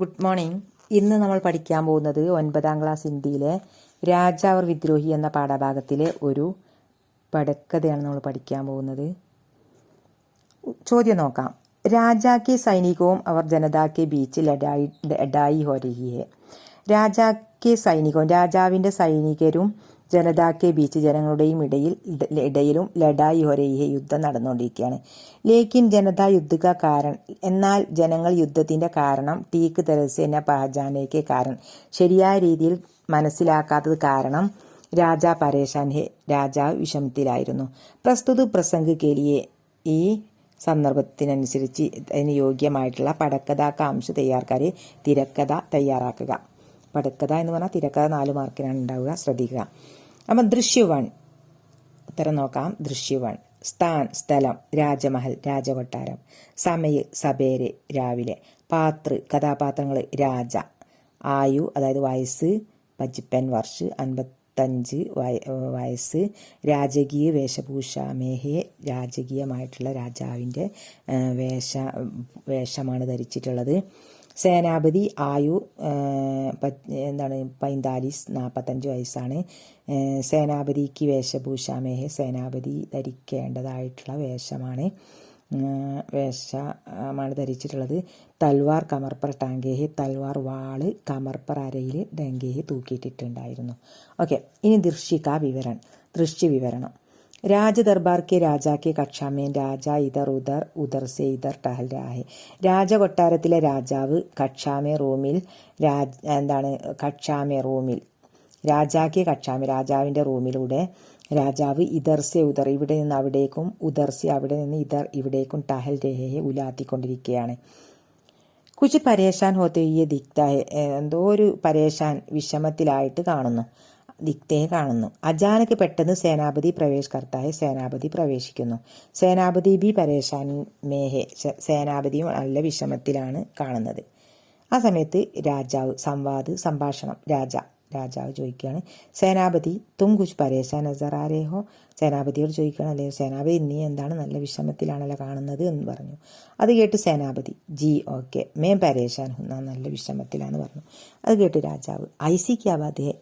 Good morning. ഇന്ന് നമ്മൾ പഠിക്കാൻ പോകുന്നത് 9ാം ക്ലാസ് ഹിന്ദിയിലെ രാജാവ് വിദ്രോഹി എന്ന പാഠഭാഗത്തിലെ ഒരു പടക്കഥയാണ് നമ്മൾ പഠിക്കാൻ പോകുന്നത്. ചോദ്യം നോക്കാം. രാജാ കെ സൈനികവും അവർ ജനതാ കെ ബീച്ച് ലഡായി ഹോ രഹി ഹെ. രാജാ കെ സൈനികവും രാജാവിൻ്റെ സൈനികരും ജനതാ കെ ബീച്ച് ജനങ്ങളുടെയും ഇടയിലും ലഡായി ഹോ രഹി ഹെ യുദ്ധം നടന്നുകൊണ്ടിരിക്കുകയാണ്. ലേക്കിൻ ജനതാ യുദ്ധ കാരണം എന്നാൽ ജനങ്ങൾ യുദ്ധത്തിൻ്റെ കാരണം ടീക്ക് തെരസേന പഹചാനേക്ക് കാരണം ശരിയായ രീതിയിൽ മനസ്സിലാക്കാത്തത് കാരണം രാജാ പരേശാൻ ഹെ രാജാവ് വിഷമത്തിലായിരുന്നു. പ്രസ്തുത പ്രസംഗ കേലിയെ ഈ സന്ദർഭത്തിനനുസരിച്ച് അതിന് യോഗ്യമായിട്ടുള്ള പടക്കഥാംശ തയ്യാർക്കാർ തിരക്കഥ തയ്യാറാക്കുക. പടക്കഥ എന്ന് പറഞ്ഞാൽ തിരക്കഥ 4 മാർക്കിനാണ് ഉണ്ടാവുക, ശ്രദ്ധിക്കുക. അപ്പം ദൃശ്യ 1 ഉത്തരം നോക്കാം. ദൃശ്യ 1 സ്ഥാൻ സ്ഥലം രാജമഹൽ രാജകൊട്ടാരം, സമയ സബേരെ രാവിലെ, പാത്ര കഥാപാത്രങ്ങൾ രാജ, ആയു അതായത് വയസ്സ് 55 വർഷം 55 വയസ്സ്, രാജകീയ വേഷഭൂഷ മേഹെ രാജകീയമായിട്ടുള്ള രാജാവിൻ്റെ വേഷമാണ് ധരിച്ചിട്ടുള്ളത്. സേനാപതി ആയു 45 വയസ്സാണ്. സേനാപതിക്ക് വേഷഭൂഷാമേഹെ സേനാപതി ധരിക്കേണ്ടതായിട്ടുള്ള വേഷമാണ് ധരിച്ചിട്ടുള്ളത്. തൽവാർ കമർപ്പർ ടാങ്കേഹെ തൽവാർ വാള് കമർപ്പർ അരയിൽ ഡങ്കേഹെ തൂക്കിയിട്ടിട്ടുണ്ടായിരുന്നു. ഓക്കെ, ഇനി ദൃശ്യവിവരണം. രാജദർബാർ കെ രാജാ കെ കക്ഷാമേൻ രാജ ഇതർ ഉദർ ഉദർ സെ ഇതർ ടഹൽ രാഹെ. രാജകൊട്ടാരത്തിലെ രാജാവ് കക്ഷാമേ റൂമിൽ രാജാക്ക് കക്ഷാമേ രാജാവിൻ്റെ റൂമിലൂടെ രാജാവ് ഇതർ സെ ഉദർ ഇവിടെ നിന്ന് അവിടേക്കും ഉദർ സെ അവിടെ നിന്ന് ഇതർ ഇവിടേക്കും ടഹൽ രഹയെ ഉലാത്തിക്കൊണ്ടിരിക്കുകയാണ്. കുച്ച് പരേശാൻ ഹോത്തയെ ദിക്താഹെ എന്തോ ഒരു പരേശാൻ വിഷമത്തിലായിട്ട് കാണുന്നു. ദിക്തയെ കാണുന്നു. അചാനക് പെട്ടെന്ന് സേനാപതി പ്രവേശ് കർത്താഹെ സേനാപതി പ്രവേശിക്കുന്നു. സേനാപതി ബി പരേശാൻ മേഹെ സേനാപതിയും നല്ല വിഷമത്തിലാണ് കാണുന്നത്. ആ സമയത്ത് രാജാവ് സംഭാഷണം രാജാവ് ചോദിക്കുകയാണ്, സേനാപതി തും കുച്ച് പരേശാൻ നസർ ആ രേ ഹോ. സേനാപതിയോട് ചോദിക്കണം, അല്ലേ സേനാപതി നീ എന്താണ് നല്ല വിഷമത്തിലാണല്ലോ കാണുന്നത് എന്ന് പറഞ്ഞു. അത് കേട്ട് സേനാപതി ജി ഓക്കെ മേ പരേശാൻ ഹും ഞാൻ നല്ല വിഷമത്തിലാന്ന് പറഞ്ഞു. അത് കേട്ട് രാജാവ് ഐസി ക്യാ ബാത് ഹെ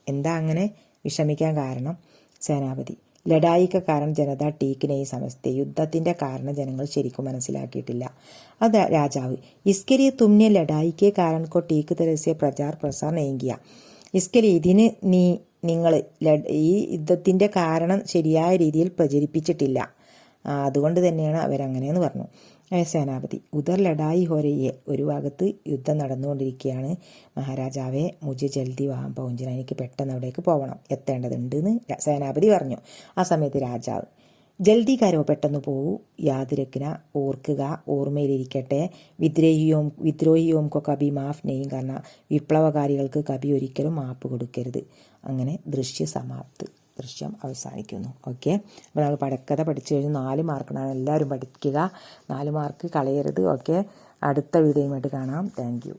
എന്താ അങ്ങനെ വിഷമിക്കാൻ കാരണം? സേനാപതി ലഡായിക്ക് കാരണം ജനത ടീക്കിനെ ഈ സമസ്തേ യുദ്ധത്തിൻ്റെ കാരണം ജനങ്ങൾ ശരിക്കും മനസ്സിലാക്കിയിട്ടില്ല. അത് രാജാവ് ഇസ്കലിയെ തുമ്നെ ലഡായിക്ക് കാരണം കൊ ടീക്ക് തരസ്യ പ്രചാർ പ്രസാർ നെയ്കിയ. ഇസ്കലി ഇതിന് നിങ്ങൾ ഈ യുദ്ധത്തിൻ്റെ കാരണം ശരിയായ രീതിയിൽ പ്രചരിപ്പിച്ചിട്ടില്ല, അതുകൊണ്ട് തന്നെയാണ് അവരങ്ങനെയെന്ന് പറഞ്ഞു. സേനാപതി ഉദർ ലഡായി ഹോരയെ ഒരു ഭാഗത്ത് യുദ്ധം നടന്നുകൊണ്ടിരിക്കുകയാണ്. മഹാരാജാവെ മുജെ ജൽദി വാഹം പൗഞ്ചന എനിക്ക് പെട്ടെന്ന് അവിടേക്ക് പോകണം, എത്തേണ്ടതുണ്ട് എന്ന് സേനാപതി പറഞ്ഞു. ആ സമയത്ത് രാജാവ് ജൽദി കാരോ പെട്ടെന്ന് പോകൂ, യാതിരക്കിന ഓർക്കുക ഓർമ്മയിലിരിക്കട്ടെ, വിദ്രോഹിയോം കൊ കബി മാഫ് നെയ്യും കാരണം വിപ്ലവകാരികൾക്ക് കബി ഒരിക്കലും മാപ്പ് കൊടുക്കരുത്. അങ്ങനെ ദൃശ്യം അവസാനിക്കുന്നു. ഓക്കെ, അപ്പോൾ നമ്മൾ പടക്കഥ പഠിച്ചു കഴിഞ്ഞ് 4 മാർക്കിനാണ് എല്ലാവരും പഠിക്കുക. 4 മാർക്ക് കളയരുത്. ഓക്കെ, അടുത്ത വീഡിയോയുമായിട്ട് കാണാം. Thank you.